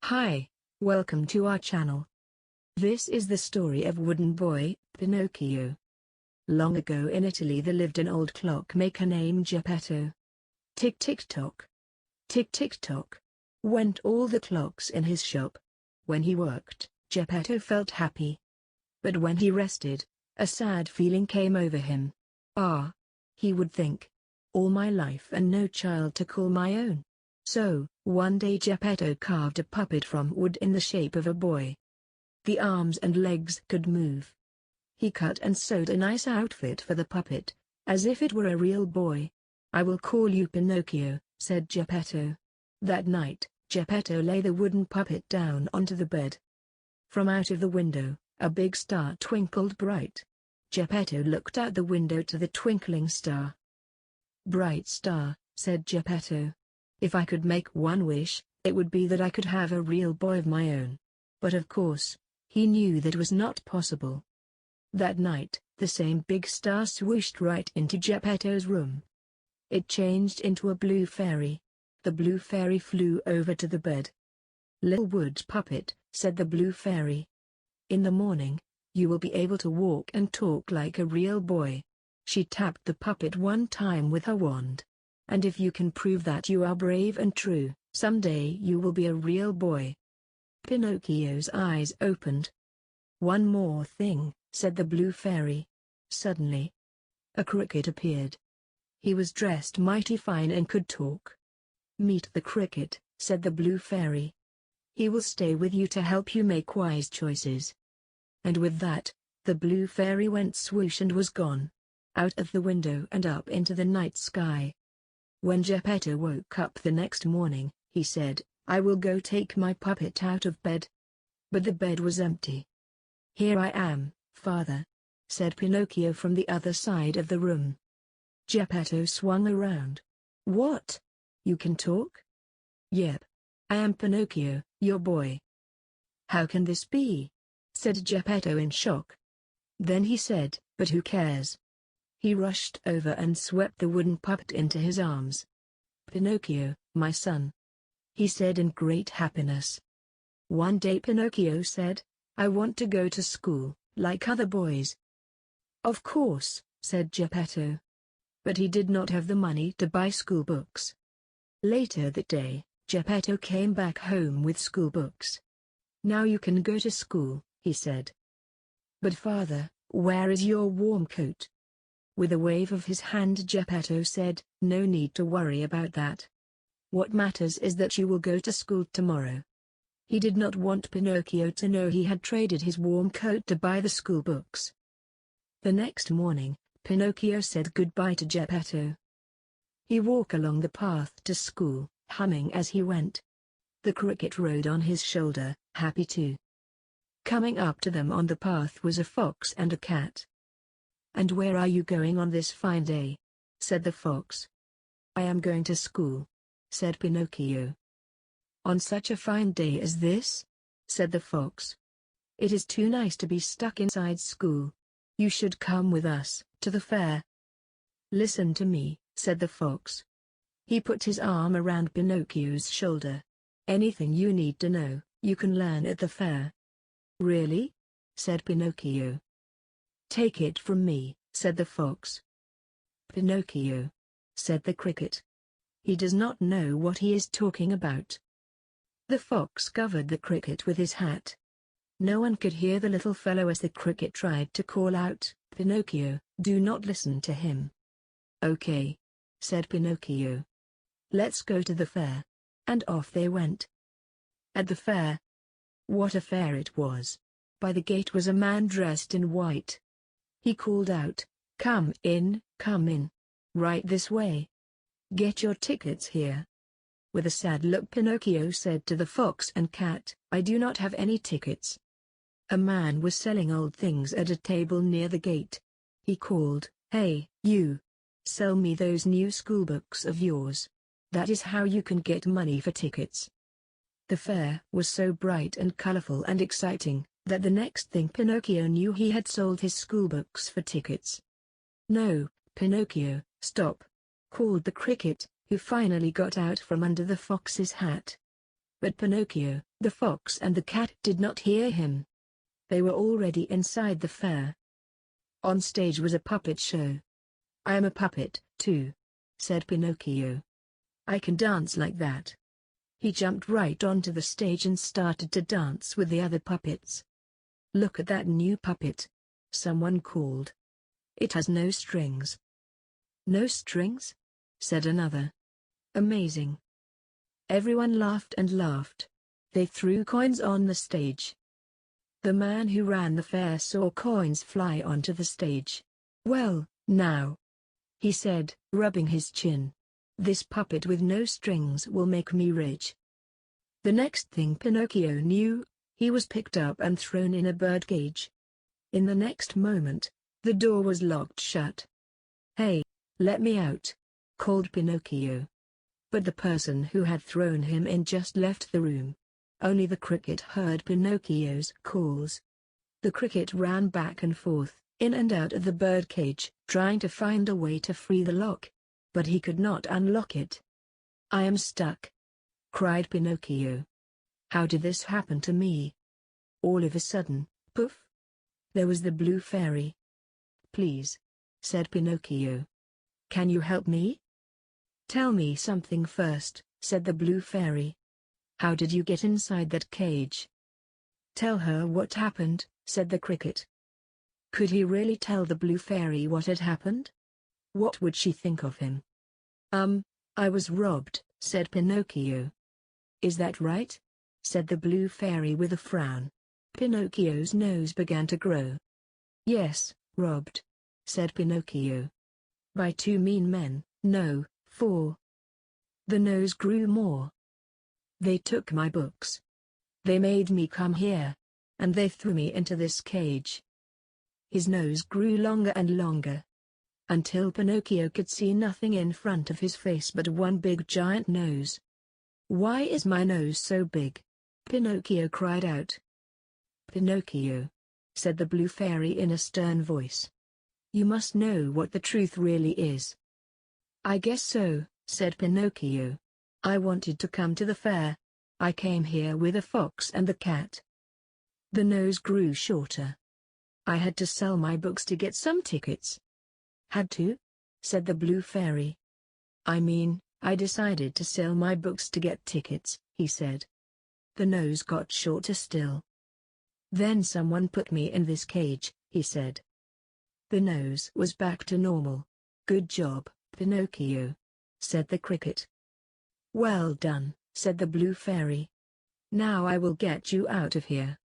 Hi, welcome to our channel. This is the story of Wooden Boy, Pinocchio. Long ago in Italy there lived an old clockmaker named Geppetto. Tick tick tock. Tick tick tock. Went all the clocks in his shop. When he worked, Geppetto felt happy. But when he rested, a sad feeling came over him. He would think. All my life and no child to call my own. So, one day Geppetto carved a puppet from wood in the shape of a boy. The arms and legs could move. He cut and sewed a nice outfit for the puppet, as if it were a real boy. "I will call you Pinocchio," said Geppetto. That night, Geppetto lay the wooden puppet down onto the bed. From out of the window, a big star twinkled bright. Geppetto looked out the window to the twinkling star. "Bright star," said Geppetto. "If I could make one wish, it would be that I could have a real boy of my own." But of course, he knew that was not possible. That night, the same big star swooshed right into Geppetto's room. It changed into a blue fairy. The blue fairy flew over to the bed. "Little wood puppet," said the blue fairy. "In the morning, you will be able to walk and talk like a real boy." She tapped the puppet one time with her wand. "And if you can prove that you are brave and true, someday you will be a real boy." Pinocchio's eyes opened. "One more thing," said the blue fairy. Suddenly, a cricket appeared. He was dressed mighty fine and could talk. "Meet the cricket," said the blue fairy. "He will stay with you to help you make wise choices." And with that, the blue fairy went swoosh and was gone. Out of the window and up into the night sky. When Geppetto woke up the next morning, he said, "I will go take my puppet out of bed." But the bed was empty. "Here I am, father," said Pinocchio from the other side of the room. Geppetto swung around. "What? You can talk?" "Yep. I am Pinocchio, your boy." "How can this be?" said Geppetto in shock. Then he said, "But who cares?" He rushed over and swept the wooden puppet into his arms. "Pinocchio, my son," he said in great happiness. One day Pinocchio said, "I want to go to school, like other boys." "Of course," said Geppetto. But he did not have the money to buy school books. Later that day, Geppetto came back home with school books. "Now you can go to school," he said. "But father, where is your warm coat?" With a wave of his hand Geppetto said, "No need to worry about that. What matters is that you will go to school tomorrow." He did not want Pinocchio to know he had traded his warm coat to buy the school books. The next morning, Pinocchio said goodbye to Geppetto. He walked along the path to school, humming as he went. The cricket rode on his shoulder, happy too. Coming up to them on the path was a fox and a cat. "And where are you going on this fine day?" said the fox. "I am going to school," said Pinocchio. "On such a fine day as this?" said the fox. "It is too nice to be stuck inside school. You should come with us to the fair." "Listen to me," said the fox. He put his arm around Pinocchio's shoulder. "Anything you need to know, you can learn at the fair." "Really?" said Pinocchio. "Take it from me," said the fox. "Pinocchio," said the cricket. "He does not know what he is talking about." The fox covered the cricket with his hat. No one could hear the little fellow as the cricket tried to call out, "Pinocchio, do not listen to him." "Okay," said Pinocchio. "Let's go to the fair." And off they went. At the fair. What a fair it was! By the gate was a man dressed in white. He called out, come in, right this way. Get your tickets here." With a sad look Pinocchio said to the fox and cat, "I do not have any tickets." A man was selling old things at a table near the gate. He called, "Hey, you! Sell me those new school books of yours. That is how you can get money for tickets." The fair was so bright and colorful and exciting, that the next thing Pinocchio knew he had sold his schoolbooks for tickets. "No, Pinocchio, stop!" called the cricket, who finally got out from under the fox's hat. But Pinocchio, the fox and the cat did not hear him. They were already inside the fair. On stage was a puppet show. "I am a puppet, too," said Pinocchio. "I can dance like that." He jumped right onto the stage and started to dance with the other puppets. "Look at that new puppet," someone called. "It has no strings." "No strings?" said another. "Amazing." Everyone laughed and laughed. They threw coins on the stage. The man who ran the fair saw coins fly onto the stage. "Well, now," he said, rubbing his chin, "this puppet with no strings will make me rich." The next thing Pinocchio knew, he was picked up and thrown in a birdcage. In the next moment, the door was locked shut. "Hey, let me out!" called Pinocchio. But the person who had thrown him in just left the room. Only the cricket heard Pinocchio's calls. The cricket ran back and forth, in and out of the birdcage, trying to find a way to free the lock. But he could not unlock it. "I am stuck!" cried Pinocchio. "How did this happen to me?" All of a sudden, poof! There was the blue fairy. "Please," said Pinocchio. "Can you help me?" "Tell me something first," said the blue fairy. "How did you get inside that cage?" "Tell her what happened," said the cricket. Could he really tell the blue fairy what had happened? What would she think of him? I was robbed," said Pinocchio. "Is that right?" said the blue fairy with a frown. Pinocchio's nose began to grow. "Yes, robbed," said Pinocchio. "By two mean men, no, 4. The nose grew more. "They took my books. They made me come here. And they threw me into this cage." His nose grew longer and longer, until Pinocchio could see nothing in front of his face but one big giant nose. "Why is my nose so big?" Pinocchio cried out. "Pinocchio," said the blue fairy in a stern voice, "you must know what the truth really is." "I guess so," said Pinocchio. "I wanted to come to the fair. I came here with a fox and the cat." The nose grew shorter. "I had to sell my books to get some tickets." "Had to?" said the blue fairy. I decided to sell my books to get tickets," he said. The nose got shorter still. "Then someone put me in this cage," he said. The nose was back to normal. "Good job, Pinocchio," said the cricket. "Well done," said the blue fairy. "Now I will get you out of here."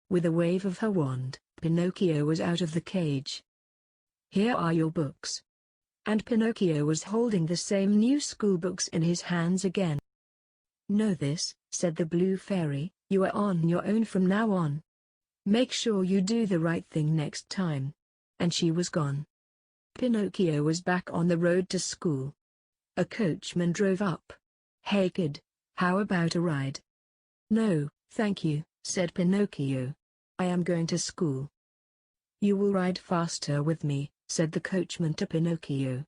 With a wave of her wand, Pinocchio was out of the cage. "Here are your books." And Pinocchio was holding the same new school books in his hands again. "Know this," said the blue fairy, "you are on your own from now on. Make sure you do the right thing next time." And she was gone. Pinocchio was back on the road to school. A coachman drove up. "Hey kid, how about a ride?" "No, thank you," said Pinocchio. "I am going to school." "You will ride faster with me," said the coachman to Pinocchio.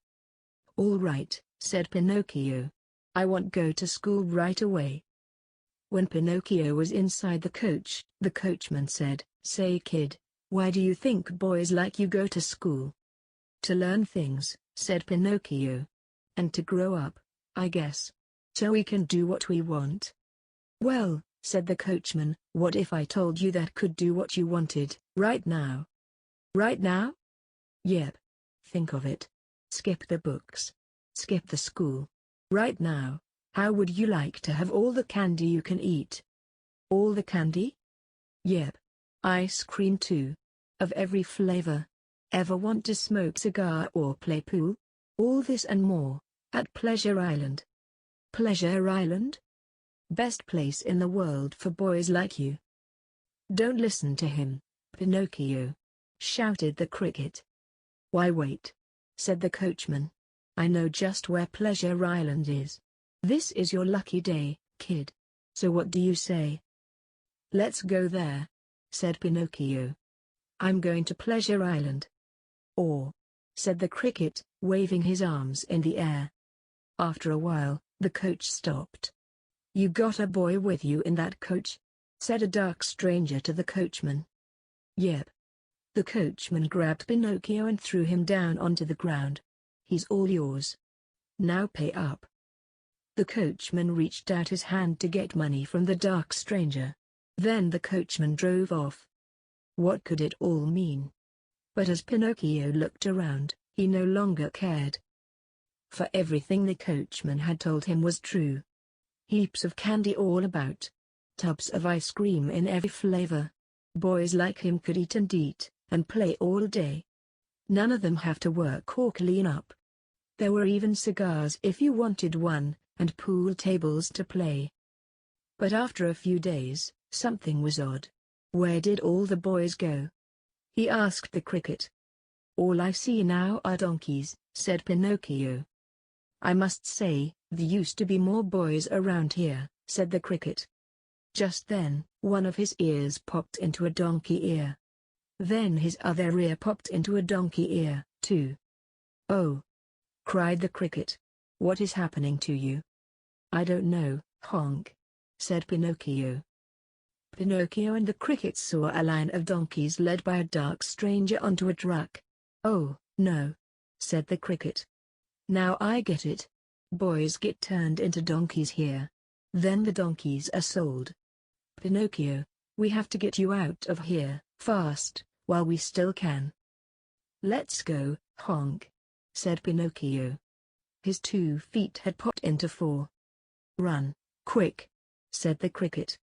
"All right," said Pinocchio. "I want go to school right away." When Pinocchio was inside the coachman said, "Say kid, why do you think boys like you go to school?" "To learn things," said Pinocchio. "And to grow up, I guess. So we can do what we want." "Well," said the coachman, "what if I told you that could do what you wanted, right now?" "Right now?" "Yep. Think of it. Skip the books. Skip the school. Right now, how would you like to have all the candy you can eat?" "All the candy?" "Yep. Ice cream too. Of every flavor. Ever want to smoke cigar or play pool? All this and more, at Pleasure Island." "Pleasure Island? Best place in the world for boys like you." "Don't listen to him, Pinocchio," shouted the cricket. "Why wait?" said the coachman. "I know just where Pleasure Island is. This is your lucky day, kid. So what do you say?" "Let's go there," said Pinocchio. "I'm going to Pleasure Island." "Or," said the cricket, waving his arms in the air. After a while, the coach stopped. "You got a boy with you in that coach?" said a dark stranger to the coachman. "Yep." The coachman grabbed Pinocchio and threw him down onto the ground. "He's all yours. Now pay up." The coachman reached out his hand to get money from the dark stranger. Then the coachman drove off. What could it all mean? But as Pinocchio looked around, he no longer cared. For everything the coachman had told him was true. Heaps of candy all about. Tubs of ice cream in every flavor. Boys like him could eat and play all day. None of them have to work or clean up. There were even cigars if you wanted one, and pool tables to play. But after a few days, something was odd. Where did all the boys go? He asked the cricket. "All I see now are donkeys," said Pinocchio. "I must say, there used to be more boys around here," said the cricket. Just then, one of his ears popped into a donkey ear. Then his other ear popped into a donkey ear, too. "Oh!" cried the cricket. "What is happening to you?" "I don't know, honk," said Pinocchio. Pinocchio and the cricket saw a line of donkeys led by a dark stranger onto a truck. "Oh, no," said the cricket. "Now I get it. Boys get turned into donkeys here. Then the donkeys are sold. Pinocchio, we have to get you out of here, fast, while we still can." "Let's go, honk," said Pinocchio. His 2 feet had popped into 4. "Run, quick," said the cricket.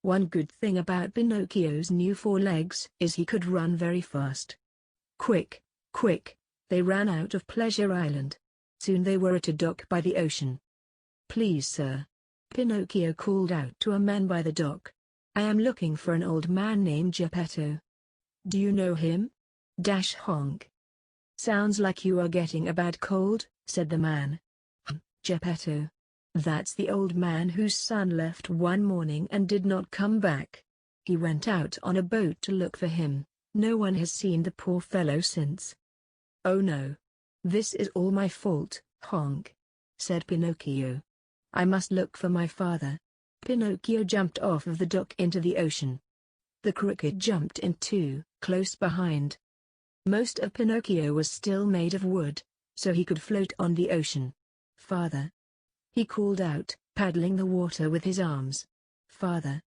One good thing about Pinocchio's new 4 legs is he could run very fast. Quick, quick, they ran out of Pleasure Island. Soon they were at a dock by the ocean. "Please, sir," Pinocchio called out to a man by the dock. "I am looking for an old man named Geppetto. Do you know him?" Honk. "Sounds like you are getting a bad cold," said the man. "Geppetto. That's the old man whose son left one morning and did not come back. He went out on a boat to look for him. No one has seen the poor fellow since." "Oh no. This is all my fault, honk," said Pinocchio. "I must look for my father." Pinocchio jumped off of the dock into the ocean. The cricket jumped in too, close behind. Most of Pinocchio was still made of wood, so he could float on the ocean. "Father!" he called out, paddling the water with his arms. "Father!"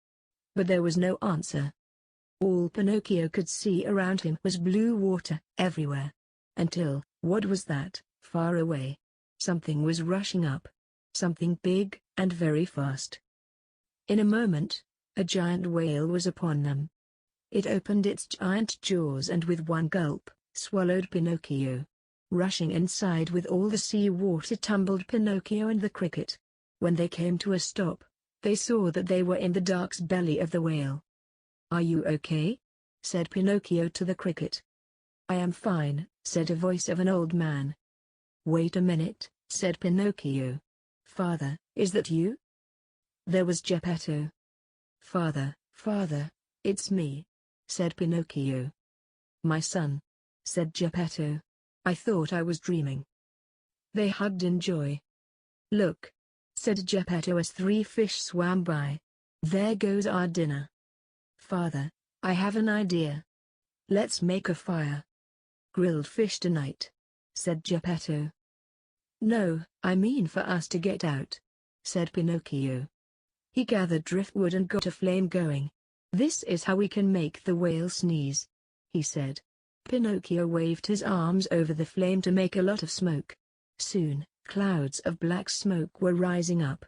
But there was no answer. All Pinocchio could see around him was blue water everywhere. Until, what was that, far away? Something was rushing up. Something big, and very fast. In a moment, a giant whale was upon them. It opened its giant jaws and with one gulp, swallowed Pinocchio. Rushing inside with all the sea water tumbled Pinocchio and the cricket. When they came to a stop, they saw that they were in the dark belly of the whale. "Are you okay?" said Pinocchio to the cricket. "I am fine," said a voice of an old man. "Wait a minute," said Pinocchio. "Father, is that you?" There was Geppetto. "Father, father, it's me," said Pinocchio. "My son," said Geppetto. "I thought I was dreaming." They hugged in joy. "Look," said Geppetto as 3 fish swam by. "There goes our dinner." "Father, I have an idea. Let's make a fire." "Grilled fish tonight," said Geppetto. "No, I mean for us to get out," said Pinocchio. He gathered driftwood and got a flame going. "This is how we can make the whale sneeze," he said. Pinocchio waved his arms over the flame to make a lot of smoke. Soon, clouds of black smoke were rising up.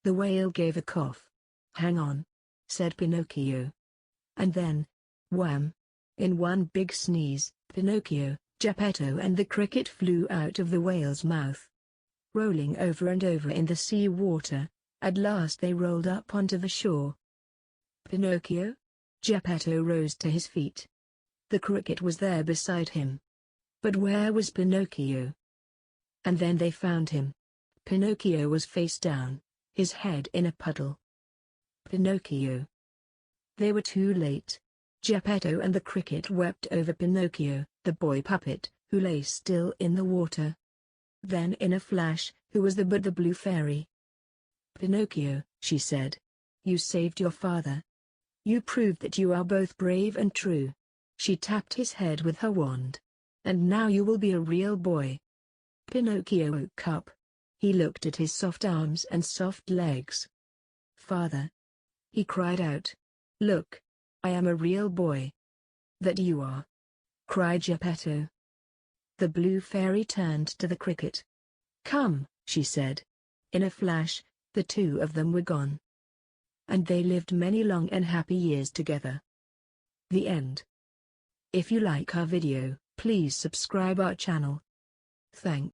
The whale gave a cough. "Hang on," said Pinocchio. And then, wham! In one big sneeze, Pinocchio, Geppetto and the cricket flew out of the whale's mouth. Rolling over and over in the sea water, at last they rolled up onto the shore. "Pinocchio?" Geppetto rose to his feet. The cricket was there beside him. But where was Pinocchio? And then they found him. Pinocchio was face down, his head in a puddle. Pinocchio. They were too late. Geppetto and the cricket wept over Pinocchio, the boy puppet, who lay still in the water. Then in a flash, who was the blue fairy? Pinocchio, she said. You saved your father. You proved that you are both brave and true. She tapped his head with her wand. And now you will be a real boy. Pinocchio woke up. He looked at his soft arms and soft legs. Father! He cried out. Look! I am a real boy. That you are! Cried Geppetto. The blue fairy turned to the cricket. Come, she said. In a flash, the two of them were gone. And they lived many long and happy years together. The end. If you like our video, please subscribe our channel. Thanks.